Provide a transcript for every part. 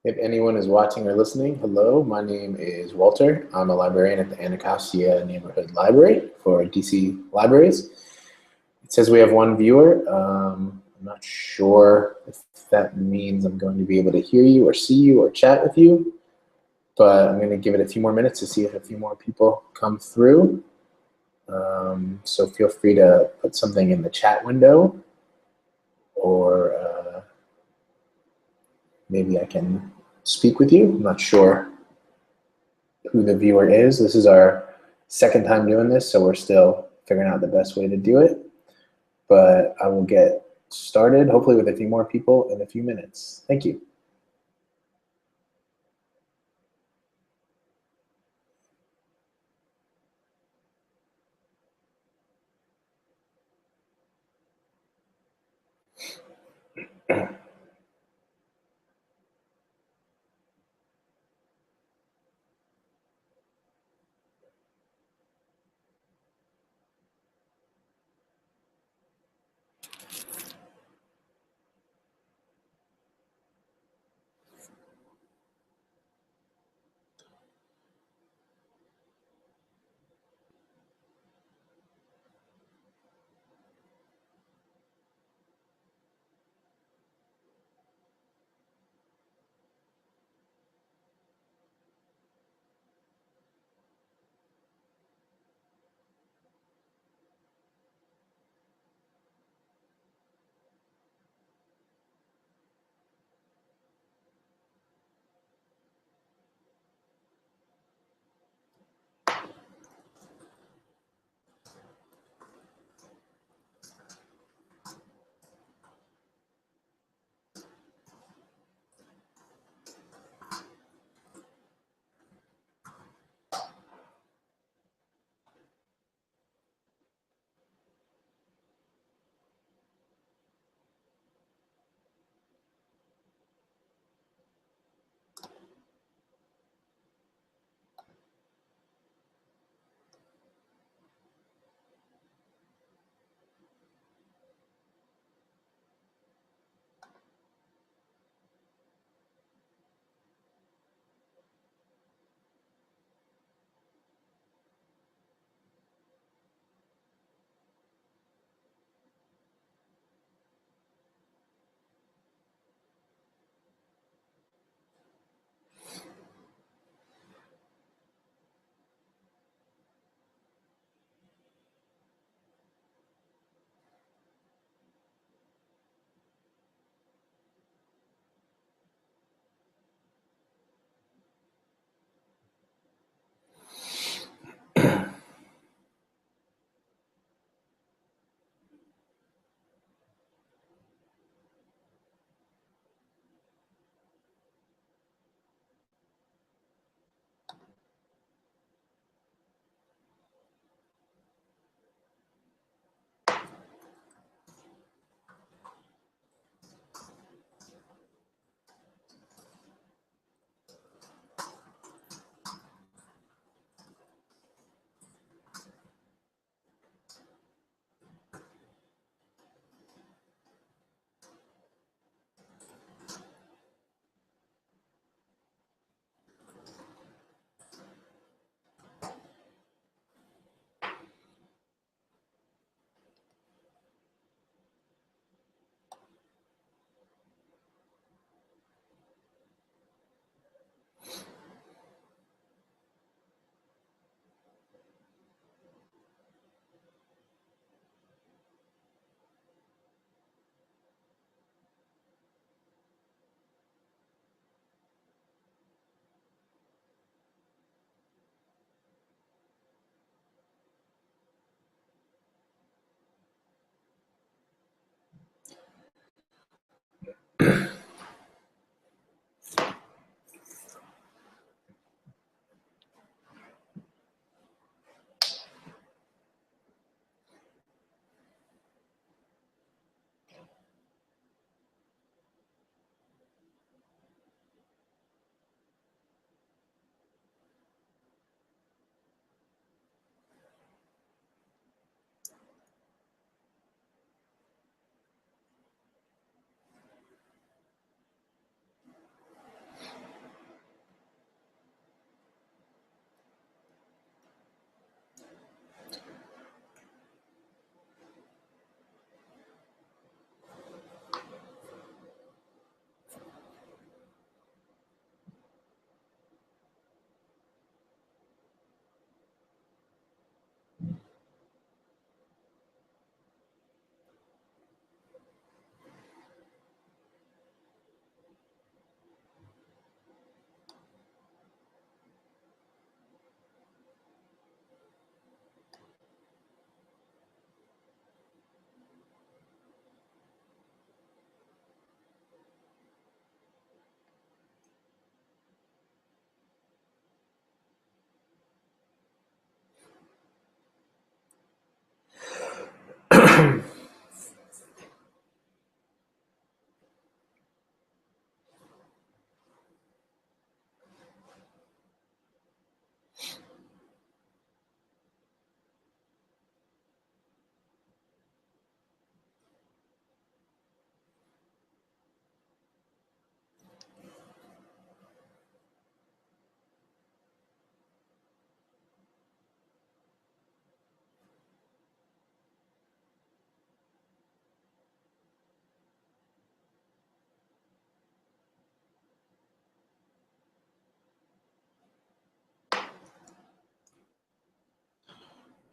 If anyone is watching or listening, hello, my name is Walter. I'm a librarian at the Anacostia Neighborhood Library for DC Libraries. It says we have one viewer. I'm not sure if that means I'm going to be able to hear you or see you or chat with you, but I'm going to give it a few more minutes to see if a few more people come through. So feel free to put something in the chat window, or maybe I can speak with you. I'm not sure who the viewer is. This is our second time doing this, so we're still figuring out the best way to do it. but I will get started, hopefully with a few more people in a few minutes. Thank you.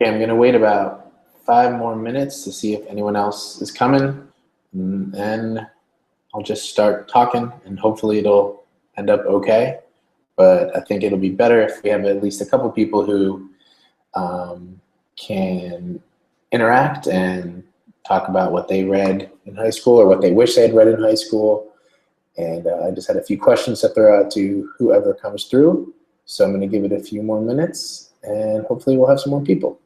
Okay, I'm gonna wait about 5 more minutes to see if anyone else is coming, and then I'll just start talking, and hopefully it'll end up okay. But I think it'll be better if we have at least a couple people who can interact and talk about what they read in high school or what they wish they had read in high school. And I just had a few questions to throw out to whoever comes through. So I'm going to give it a few more minutes, and hopefully we'll have some more people.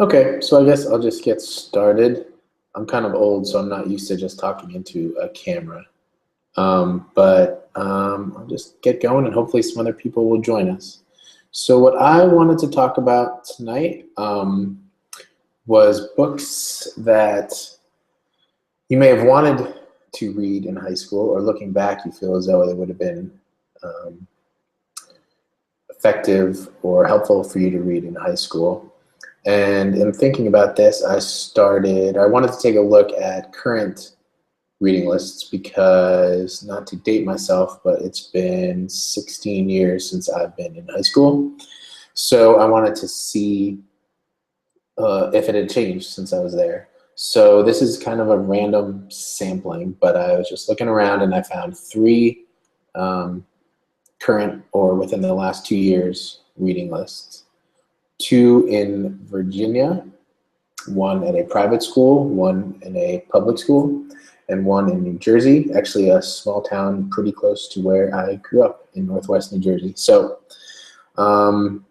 Okay, so I guess I'll just get started. I'm kind of old, so I'm not used to just talking into a camera. But I'll just get going, and hopefully some other people will join us. So what I wanted to talk about tonight was books that you may have wanted to read in high school, or looking back, you feel as though they would have been effective or helpful for you to read in high school. And in thinking about this, I wanted to take a look at current reading lists because, not to date myself, but it's been 16 years since I've been in high school. So I wanted to see if it had changed since I was there. So this is kind of a random sampling, but I was just looking around and I found 3 current or within the last 2 years reading lists. 2 in Virginia, 1 at a private school, 1 in a public school, and 1 in New Jersey, actually a small town pretty close to where I grew up in Northwest New Jersey. So from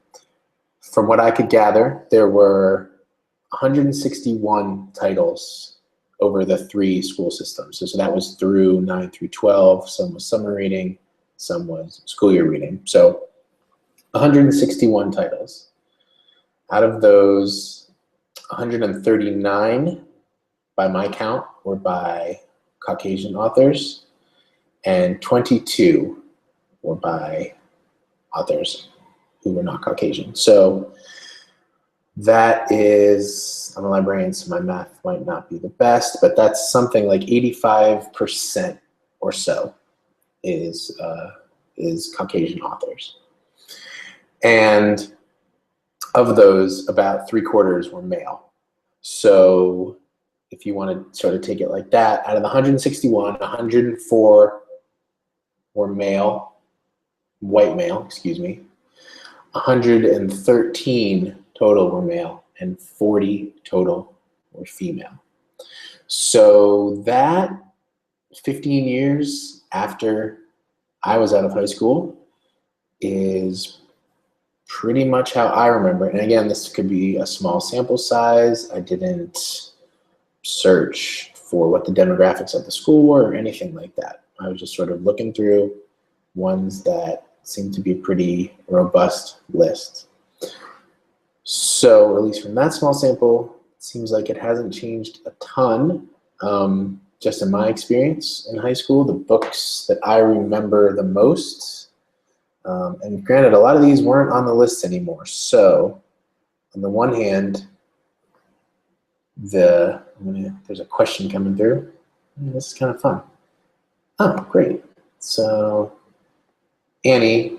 what I could gather, there were 161 titles over the 3 school systems. So that was through 9 through 12, some was summer reading, some was school year reading. So 161 titles. Out of those, 139, by my count, were by Caucasian authors, and 22 were by authors who were not Caucasian. So that is, I'm a librarian, so my math might not be the best, but that's something like 85% or so is Caucasian authors. And of those, about 3/4 were male. So if you want to sort of take it like that, out of the 161, 104 were male, white male, excuse me. 113 total were male, 140 total were female. So that 15 years after I was out of high school is pretty much how I remember it. And again, this could be a small sample size. I didn't search for what the demographics of the school were or anything like that. I was just sort of looking through ones that seemed to be a pretty robust list. So at least from that small sample, it seems like it hasn't changed a ton. Just in my experience in high school, the books that I remember the most, and granted, a lot of these weren't on the list anymore. So on the one hand, there's a question coming through. This is kind of fun. Oh, great. So Annie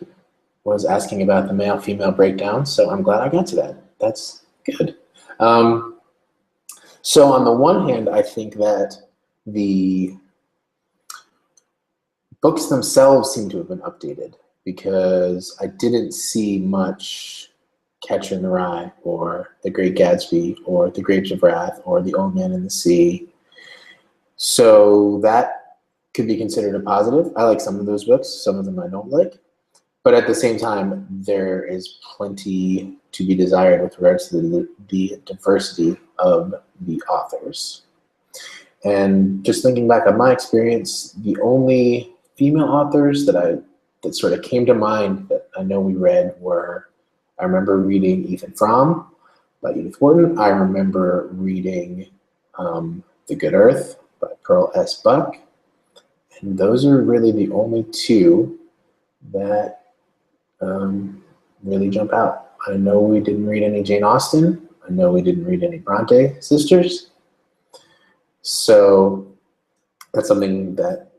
was asking about the male-female breakdown, so I'm glad I got to that. That's good. So on the one hand, I think that the books themselves seem to have been updated because I didn't see much Catcher in the Rye or The Great Gatsby or The Grapes of Wrath or The Old Man and the Sea. So that could be considered a positive. I like some of those books, some of them I don't like. But at the same time, there is plenty to be desired with regards to the diversity of the authors. And just thinking back on my experience, the only female authors that sort of came to mind that I know we read were, I remember reading Ethan Frome by Edith Wharton. I remember reading The Good Earth by Pearl S. Buck. And those are really the only two that really jump out. I know we didn't read any Jane Austen. I know we didn't read any Bronte sisters. So that's something that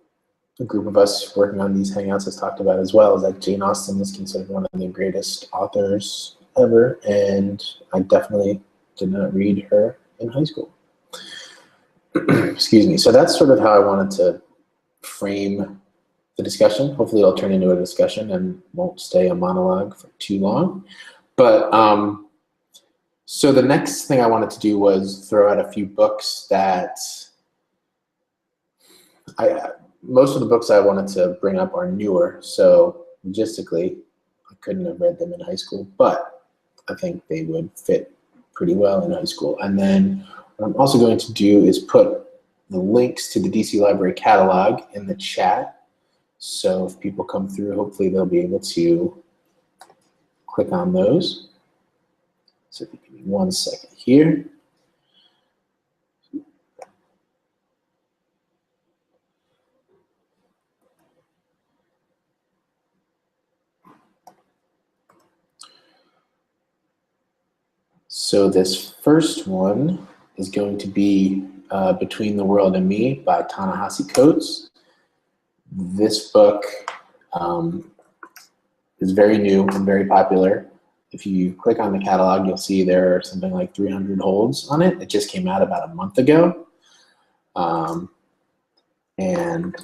a group of us working on these Hangouts has talked about as well, is that Jane Austen is considered one of the greatest authors ever, and I definitely did not read her in high school. Excuse me. So that's sort of how I wanted to frame the discussion. Hopefully it'll turn into a discussion and won't stay a monologue for too long. But so the next thing I wanted to do was throw out a few books that most of the books I wanted to bring up are newer. So logistically, I couldn't have read them in high school, but I think they would fit pretty well in high school. And then what I'm also going to do is put the links to the DC Library catalog in the chat. So if people come through, hopefully they'll be able to click on those. So if you give me 1 second here. So this first one is going to be Between the World and Me by Ta-Nehisi Coates. This book is very new and very popular. If you click on the catalog, you'll see there are something like 300 holds on it. It just came out about a month ago. And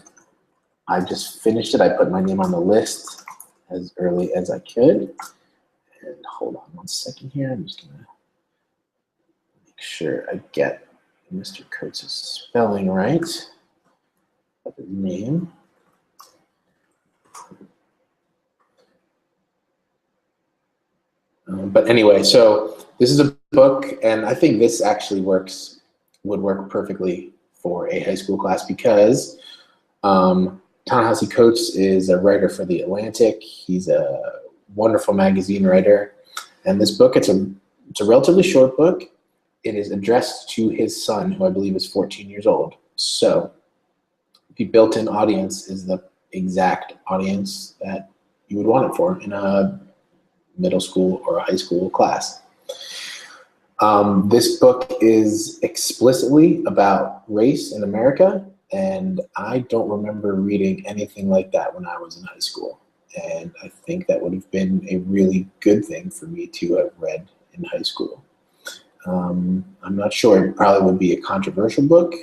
I just finished it. I put my name on the list as early as I could. And hold on 1 second here. I'm just gonna make sure I get Mr. Coates' spelling right of his name. But anyway, so this is a book, and I think this actually would work perfectly for a high school class because Ta-Nehisi Coates is a writer for The Atlantic. He's a wonderful magazine writer, and this book, it's a relatively short book. It is addressed to his son, who I believe is 14 years old. So the built-in audience is the exact audience that you would want it for in a middle school or a high school class. This book is explicitly about race in America, and I don't remember reading anything like that when I was in high school. And I think that would have been a really good thing for me to have read in high school. I'm not sure, it probably would be a controversial book,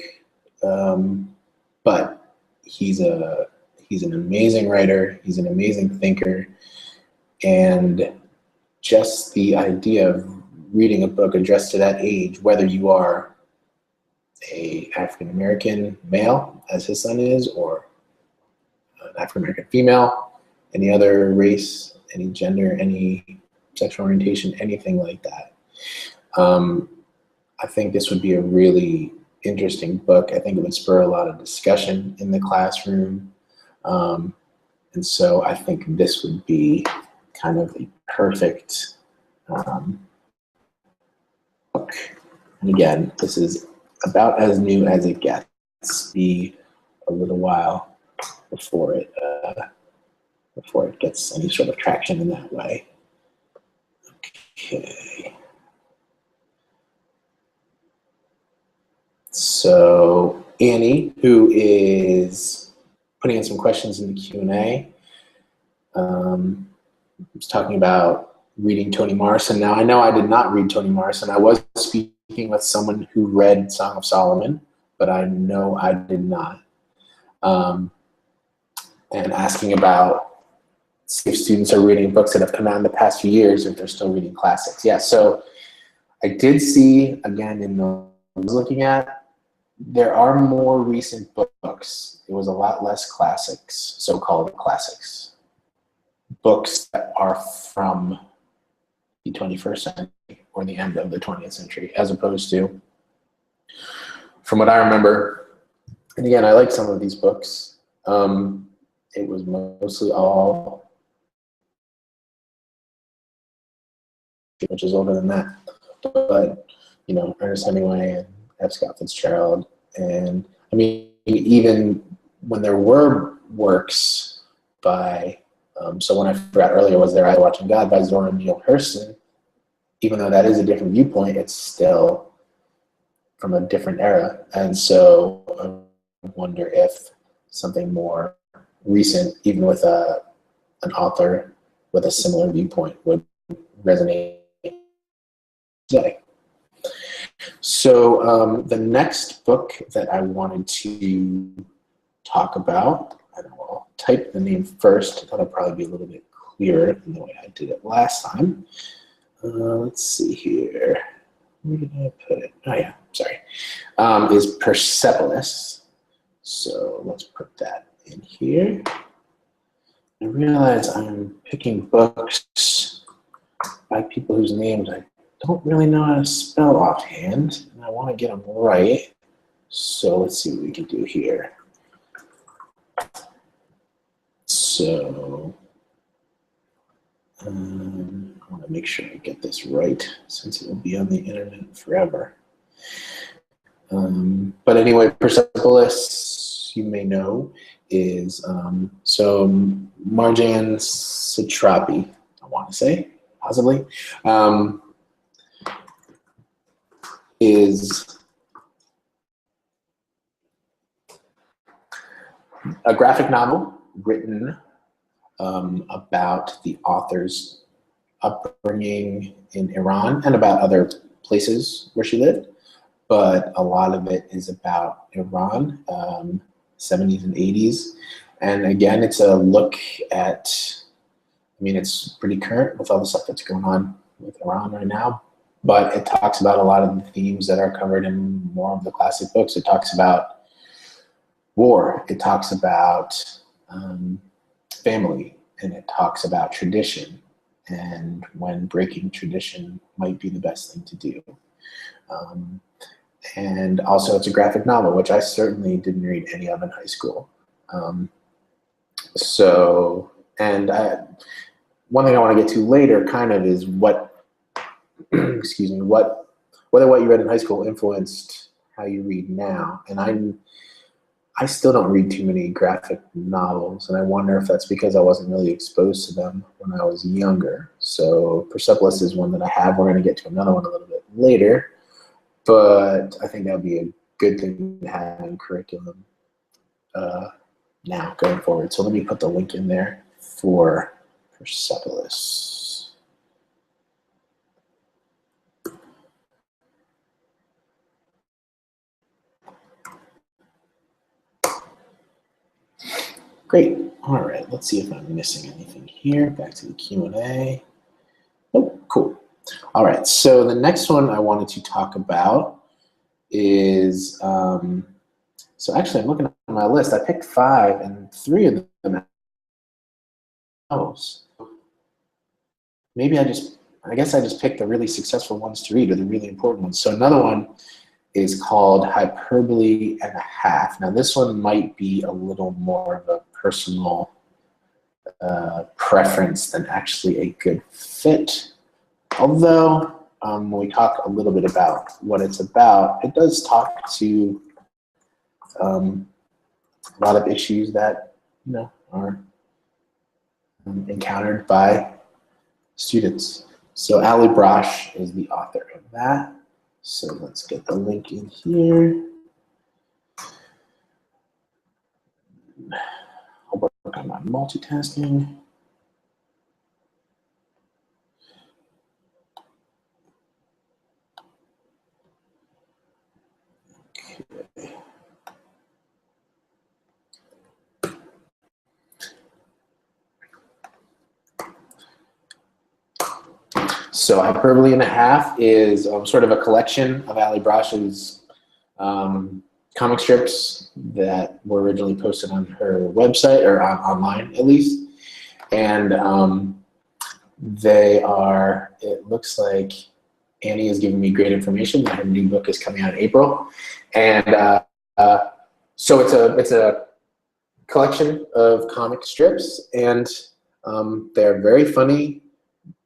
but he's an amazing writer, he's an amazing thinker, and just the idea of reading a book addressed to that age, whether you are a African-American male, as his son is, or an African-American female, any other race, any gender, any sexual orientation, anything like that. I think this would be a really interesting book. I think it would spur a lot of discussion in the classroom. And so I think this would be kind of the perfect book. And again, this is about as new as it gets. Be a little while before it gets any sort of traction in that way. Okay. So Annie, who is putting in some questions in the Q&A, was talking about reading Toni Morrison. Now, I know I did not read Toni Morrison. I was speaking with someone who read Song of Solomon, but I know I did not. And asking about if students are reading books that have come out in the past few years, if they're still reading classics. Yeah, so I did see, again, in the I was looking at, there are more recent books. It was a lot less classics, so-called classics. Books that are from the 21st century or the end of the 20th century, as opposed to, from what I remember, and again, I like some of these books, it was mostly all, which is older than that, but, you know, Ernest Hemingway and F. Scott Fitzgerald, and I mean, even when there were works by, so when I forgot earlier, was there I Watching God by Zora Neale Hurston, even though that is a different viewpoint, it's still from a different era. And so I wonder if something more recent, even with an author with a similar viewpoint, would resonate today. So the next book that I wanted to talk about, and I'll type the name first, that'll probably be a little bit clearer than the way I did it last time. Let's see here. Where did I put it? Oh yeah, sorry. Is Persepolis. So let's put that in here. I realize I'm picking books by people whose names I don't really know how to spell offhand, and I want to get them right. So let's see what we can do here. So I want to make sure I get this right, since it will be on the internet forever. But anyway, Persepolis, you may know, is so Marjane Satrapi, I want to say, possibly, is a graphic novel written about the author's upbringing in Iran and about other places where she lived. But a lot of it is about Iran, 70s and 80s. And again, it's a look at, I mean, it's pretty current with all the stuff that's going on with Iran right now, but it talks about a lot of the themes that are covered in more of the classic books. It talks about war, it talks about family, and it talks about tradition, and when breaking tradition might be the best thing to do. And also it's a graphic novel, which I certainly didn't read any of in high school. One thing I want to get to later kind of is what, excuse me, whether what you read in high school influenced how you read now. And I still don't read too many graphic novels, and I wonder if that's because I wasn't really exposed to them when I was younger. So Persepolis is one that I have. We're going to get to another one a little bit later, but I think that would be a good thing to have in curriculum now going forward. So let me put the link in there for Persepolis. Great. All right, let's see if I'm missing anything here. Back to the Q&A. Oh, cool. All right, so the next one I wanted to talk about is, so actually I'm looking at my list. I picked 5, and 3 of them are novels. Maybe I guess I just picked the really successful ones to read, or the really important ones. So another one is called Hyperbole and a Half. Now this one might be a little more of a personal preference than actually a good fit. Although, when we talk a little bit about what it's about, it does talk to a lot of issues that are encountered by students. So Ali Brosh is the author of that. So let's get the link in here. I'll work on my multitasking. Okay. So Hyperbole and a Half is sort of a collection of Ali Brosh's comic strips that were originally posted on her website, or online at least. And they are, it looks like Annie is giving me great information that her new book is coming out in April. And so it's a collection of comic strips, and they're very funny.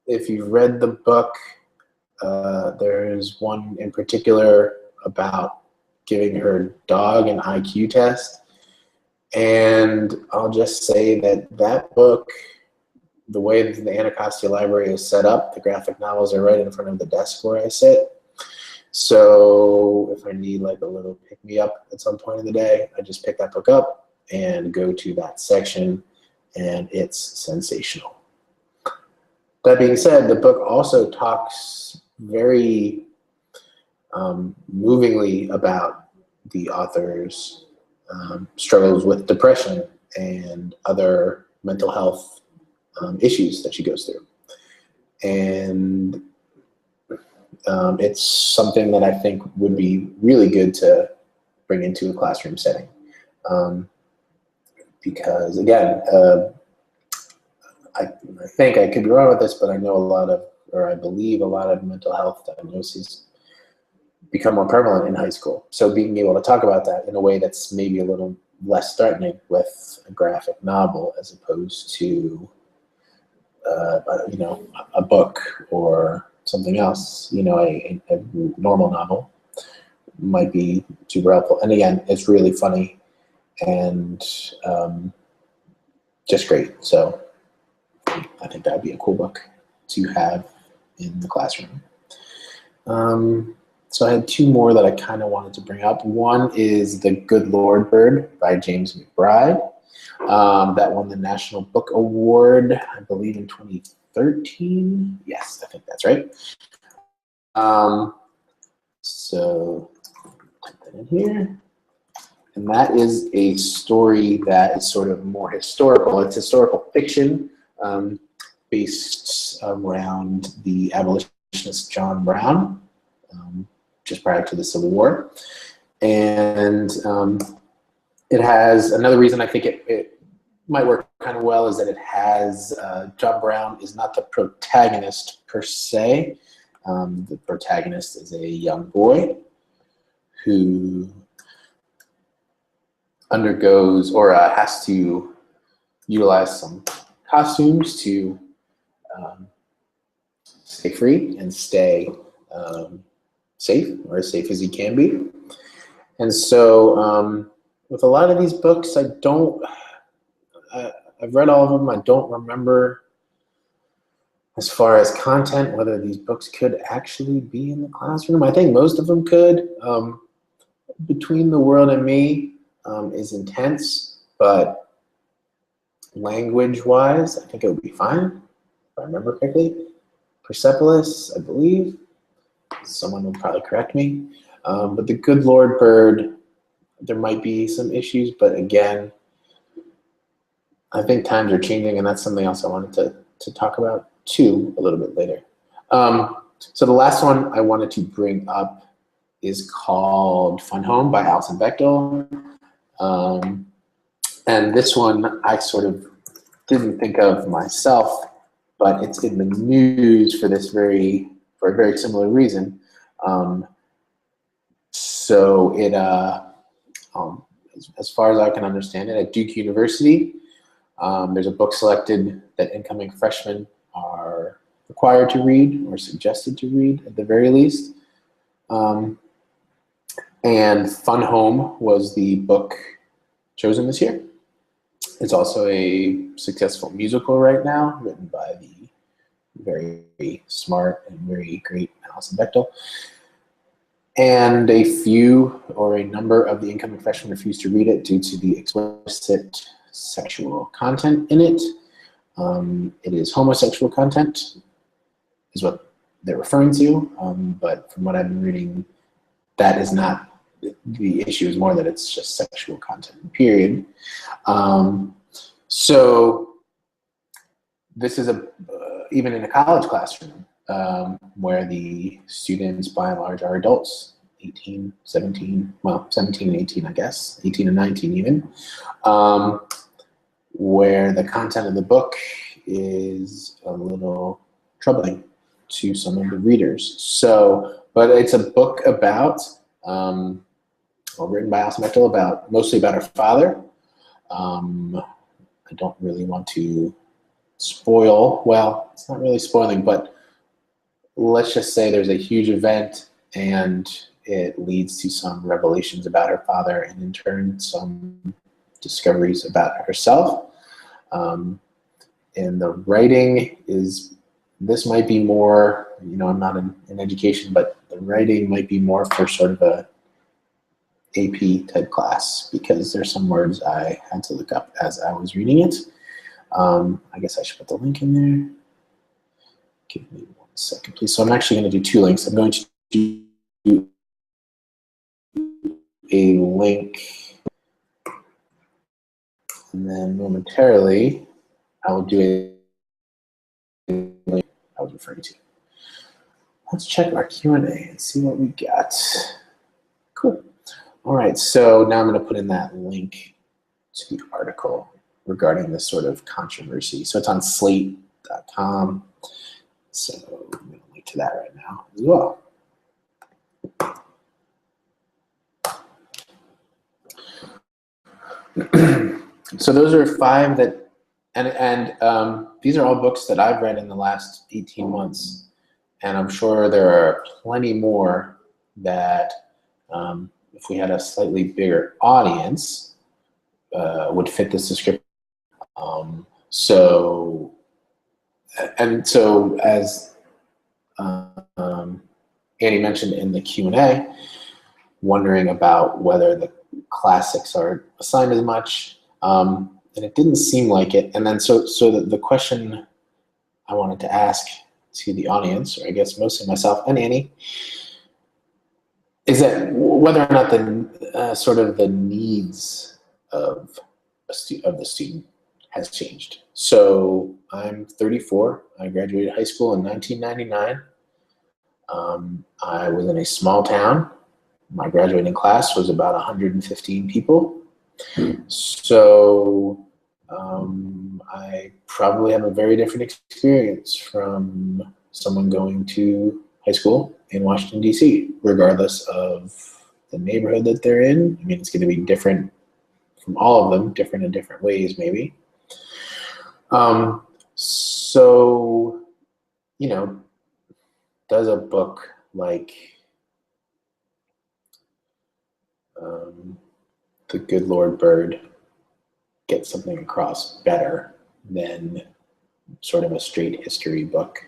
If you've read the book, there's one in particular about giving her dog an IQ test. And I'll just say that that book, the way that the Anacostia Library is set up, the graphic novels are right in front of the desk where I sit. So if I need like a little pick-me-up at some point in the day, I just pick that book up and go to that section, and it's sensational. That being said, the book also talks very movingly about the author's struggles with depression and other mental health issues that she goes through. And it's something that I think would be really good to bring into a classroom setting. Because again, I think I could be wrong with this, but I know I believe a lot of mental health diagnoses become more prevalent in high school. So being able to talk about that in a way that's maybe a little less threatening with a graphic novel as opposed to, a book or something else, a normal novel might be super helpful. And again, it's really funny and just great. So I think that would be a cool book to have in the classroom. So I had 2 more that I kind of wanted to bring up. One is The Good Lord Bird by James McBride. That won the National Book Award, I believe, in 2013. Yes, I think that's right. So put that in here. And that is a story that is sort of more historical. It's historical fiction based around the abolitionist John Brown, just prior to the Civil War. And it has, another reason I think it might work kind of well is that it has, John Brown is not the protagonist per se. The protagonist is a young boy who undergoes or has to utilize some costumes to stay free and stay safe, or as safe as he can be. And so with a lot of these books, I've read all of them. I don't remember, as far as content, whether these books could actually be in the classroom. I think most of them could. Between the World and Me is intense, but language-wise, I think it would be fine, if I remember correctly. Persepolis, I believe. Someone will probably correct me. But The Good Lord Bird, there might be some issues, but again, I think times are changing, and that's something else I wanted to talk about too a little bit later. So the last one I wanted to bring up is called Fun Home by Alison Bechdel. And this one I sort of didn't think of myself, but it's in the news for a very similar reason. So it, as far as I can understand it, at Duke University, there's a book selected that incoming freshmen are required to read or suggested to read at the very least. And Fun Home was the book chosen this year. It's also a successful musical right now, written by the very smart and very great Alison Bechdel. And a number of the incoming freshmen refused to read it due to the explicit sexual content in it. It is homosexual content, is what they're referring to. But from what I've been reading, that is not the issue. Is more that it's just sexual content, period. So this is even in a college classroom where the students by and large are adults, 18, 17, well, 17 and 18, I guess, 18 and 19 even, where the content of the book is a little troubling to some of the readers. So, but it's a book about, written by Alison Bechdel, mostly about her father. I don't really want to spoil, well, it's not really spoiling, but let's just say there's a huge event and it leads to some revelations about her father and in turn some discoveries about herself. And the writing this might be more, I'm not in education, but the writing might be more for sort of a AP type class because there's some words I had to look up as I was reading it. I guess I should put the link in there. Give me 1 second, please. So I'm actually going to do 2 links. I'm going to do a link, and then momentarily I will do a link I was referring to. Let's check our Q&A and see what we got. Cool. All right, so now I'm going to put in that link to the article regarding this sort of controversy. So it's on slate.com. So I'm going to link to that right now as well. So those are 5 that, and these are all books that I've read in the last 18 months. And I'm sure there are plenty more that if we had a slightly bigger audience would fit this description. So as Annie mentioned in the Q&A, wondering about whether the classics are assigned as much, and it didn't seem like it. And then so the question I wanted to ask to the audience, or I guess mostly myself and Annie, is that whether or not the sort of the needs of the student has changed. So I'm 34. I graduated high school in 1999. I was in a small town. My graduating class was about 115 people. So I probably have a very different experience from someone going to high school in Washington, D.C., regardless of the neighborhood that they're in. I mean, it's going to be different from all of them, different in different ways, maybe. So, does a book like The Good Lord Bird get something across better than sort of a straight history book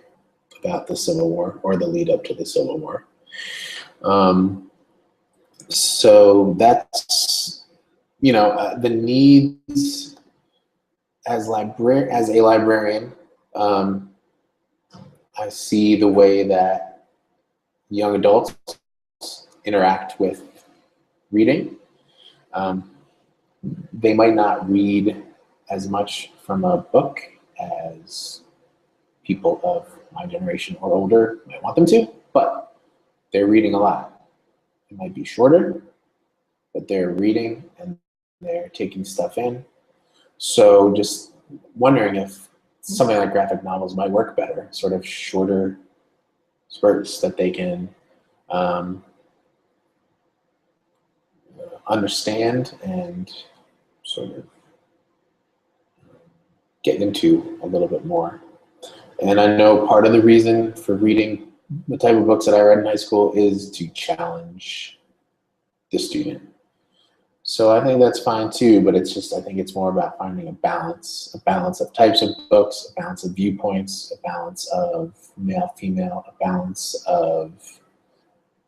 about the Civil War or the lead up to the Civil War? So that's, the needs as a librarian, I see the way that young adults interact with reading. They might not read as much from a book as people of my generation or older might want them to, but they're reading a lot. It might be shorter, but they're reading and they're taking stuff in. So just wondering if something like graphic novels might work better, sort of shorter spurts that they can understand and sort of get into a little bit more. And I know part of the reason for reading the type of books that I read in high school is to challenge the student. So I think that's fine too, but it's just, I think it's more about finding a balance of types of books, a balance of viewpoints, a balance of male, female, a balance of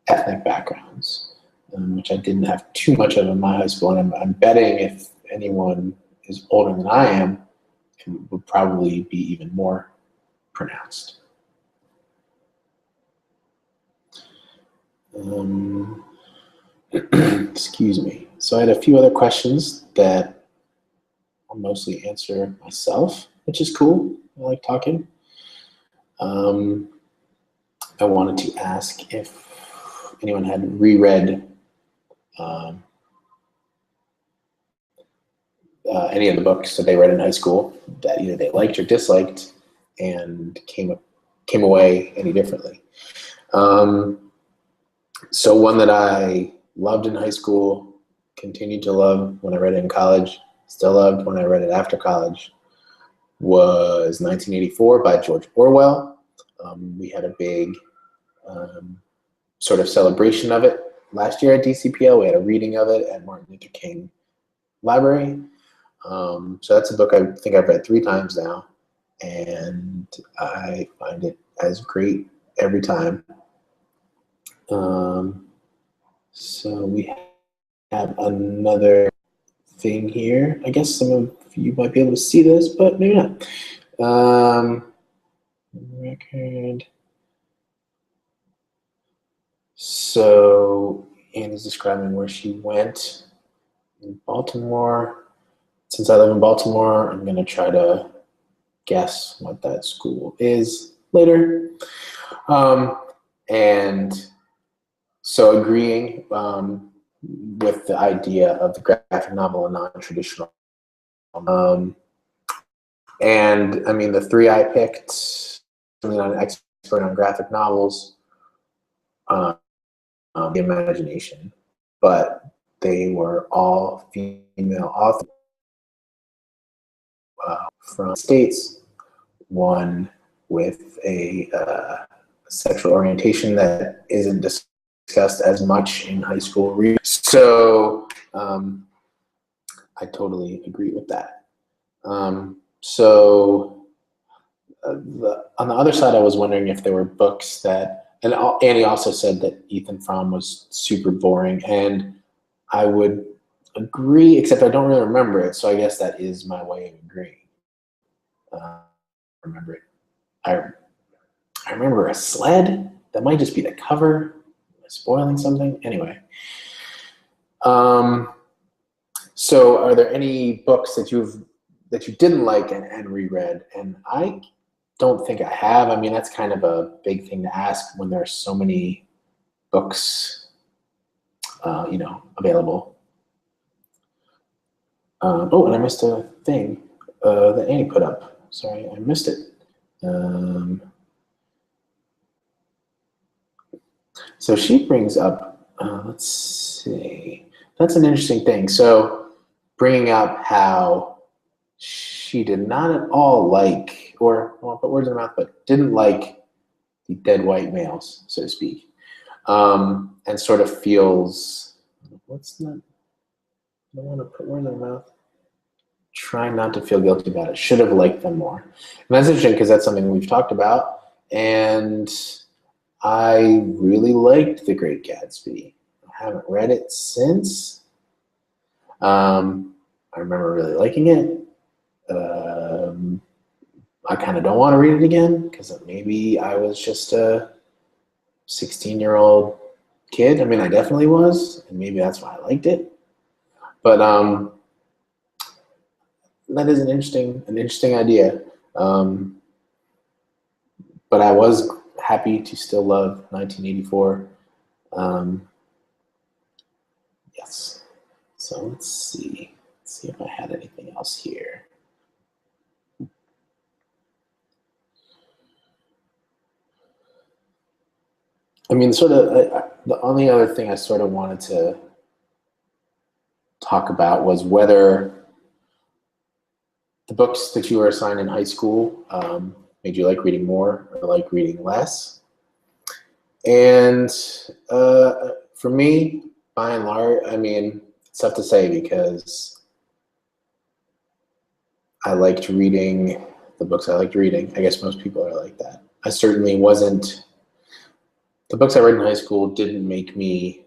ethnic backgrounds, which I didn't have too much of in my high school. And I'm betting if anyone is older than I am, it would probably be even more pronounced. Excuse me. So I had a few other questions that I'll mostly answer myself, which is cool. I like talking. I wanted to ask if anyone had reread any of the books that they read in high school that either they liked or disliked and came away any differently. So one that I loved in high school, continued to love when I read it in college, still loved when I read it after college, was 1984 by George Orwell. We had a big sort of celebration of it last year at DCPL. We had a reading of it at Martin Luther King Library. So that's a book I think I've read 3 times now, and I find it as great every time. So we have another thing here. I guess some of you might be able to see this, but maybe not. Record. So Annie's describing where she went in Baltimore. Since I live in Baltimore, I'm going to try to guess what that school is later. And so agreeing with the idea of the graphic novel and non-traditional. And I mean, the 3 I picked, I'm not an expert on graphic novels, the imagination, but they were all female authors from the States, one with a sexual orientation that isn't discussed as much in high school reading. So I totally agree with that. So on the other side, I was wondering if there were books that, and Annie also said that Ethan Frome was super boring, and I would agree, except I don't really remember it, so I guess that is my way of agreeing. Remember it. I remember a sled. That might just be the cover. Am I spoiling something? Anyway. So are there any books that you didn't like and reread? And I don't think I have. I mean, that's kind of a big thing to ask when there are so many books, available. Oh, and I missed a thing that Annie put up. Sorry, I missed it. So she brings up, let's see, that's an interesting thing. So bringing up how she did not at all like, or I won't put words in her mouth, but didn't like the dead white males, so to speak, and sort of feels, what's that? I don't want to put words in her mouth. Try not to feel guilty about it. Should have liked them more. And that's interesting because that's something we've talked about. And I really liked The Great Gatsby. I haven't read it since. I remember really liking it. I kind of don't want to read it again because maybe I was just a 16-year-old kid. I mean, I definitely was, and maybe that's why I liked it. But that is an interesting idea. but I was happy to still love 1984. Yes. So let's see. Let's see if I had anything else here. I mean, sort of, the only other thing I sort of wanted to talk about was whether the books that you were assigned in high school made you like reading more or like reading less. And for me, by and large, I mean, it's tough to say because I liked reading the books I liked reading. I guess most people are like that. I certainly wasn't. The books I read in high school didn't make me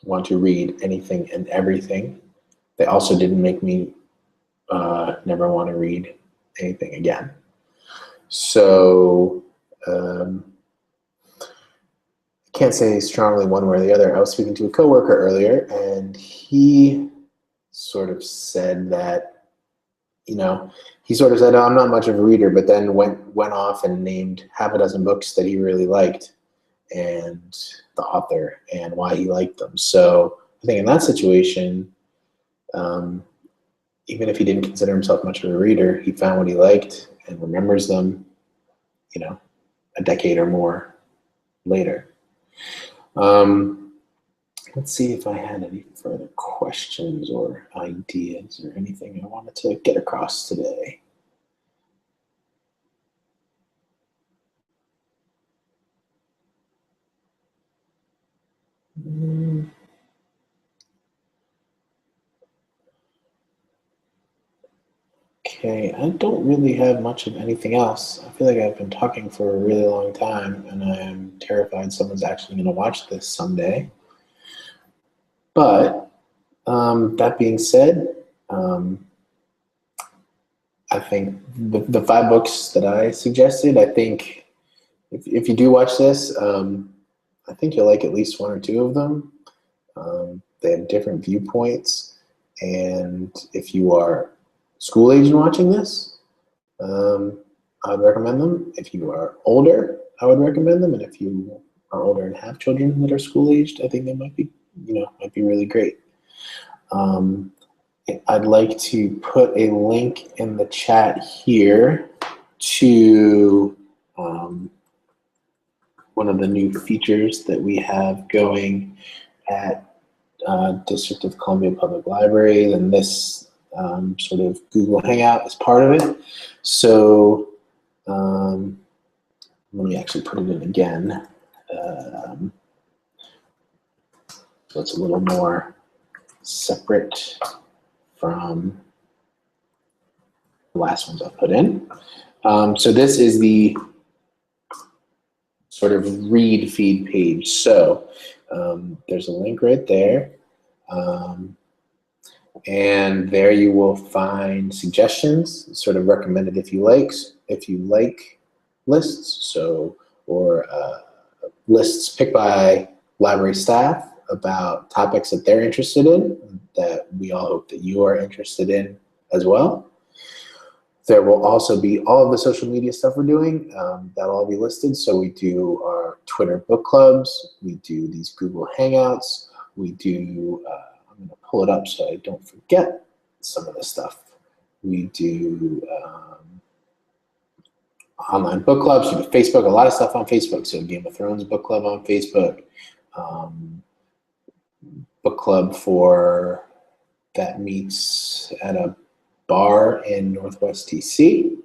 want to read anything and everything. They also didn't make me never want to read anything again. So I can't say strongly one way or the other. I was speaking to a coworker earlier, and he sort of said that, he sort of said, oh, I'm not much of a reader, but then went off and named half a dozen books that he really liked and the author and why he liked them. So I think in that situation, even if he didn't consider himself much of a reader, he found what he liked and remembers them, a decade or more later. Let's see if I had any further questions or ideas or anything I wanted to get across today. Okay, I don't really have much of anything else. I feel like I've been talking for a really long time, and I am terrified someone's actually going to watch this someday. But that being said, I think the 5 books that I suggested, I think if you do watch this, I think you'll like at least 1 or 2 of them. They have different viewpoints, and if you are school age and watching this, I would recommend them. If you are older, I would recommend them, and if you are older and have children that are school aged, I think they might be, might be really great. I'd like to put a link in the chat here to one of the new features that we have going at District of Columbia Public Library, and this sort of Google Hangout is part of it. So let me actually put it in again. So it's a little more separate from the last ones I've put in. So this is the sort of read feed page. So there's a link right there. And there you will find suggestions, sort of recommended if you like lists, or lists picked by library staff about topics that they're interested in, that we all hope that you are interested in as well. There will also be all of the social media stuff we're doing. That'll all be listed. So we do our Twitter book clubs. We do these Google Hangouts. We do, I'm going to pull it up so I don't forget some of the stuff. We do online book clubs. We do Facebook, a lot of stuff on Facebook. So Game of Thrones book club on Facebook. Book club that meets at a bar in Northwest DC.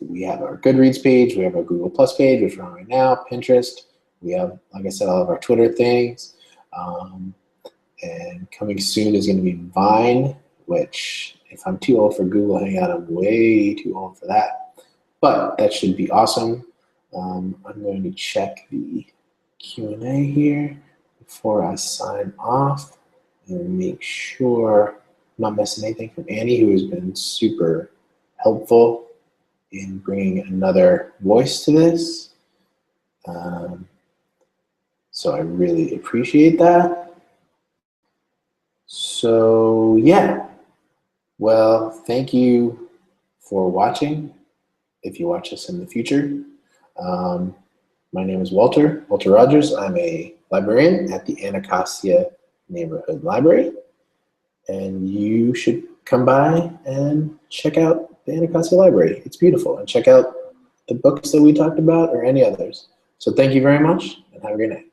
We have our Goodreads page. We have our Google Plus page, which we're on right now, Pinterest. We have, like I said, all of our Twitter things. And coming soon is going to be Vine, which if I'm too old for Google Hangout, I'm way too old for that. But that should be awesome. I'm going to check the Q&A here before I sign off and make sure I'm not missing anything from Annie, who has been super helpful in bringing another voice to this. So I really appreciate that. So yeah, well, thank you for watching. if you watch us in the future. My name is Walter Rogers. I'm a librarian at the Anacostia Neighborhood Library, and you should come by and check out the Anacostia Library. It's beautiful, and check out the books that we talked about or any others. So thank you very much, and have a great night.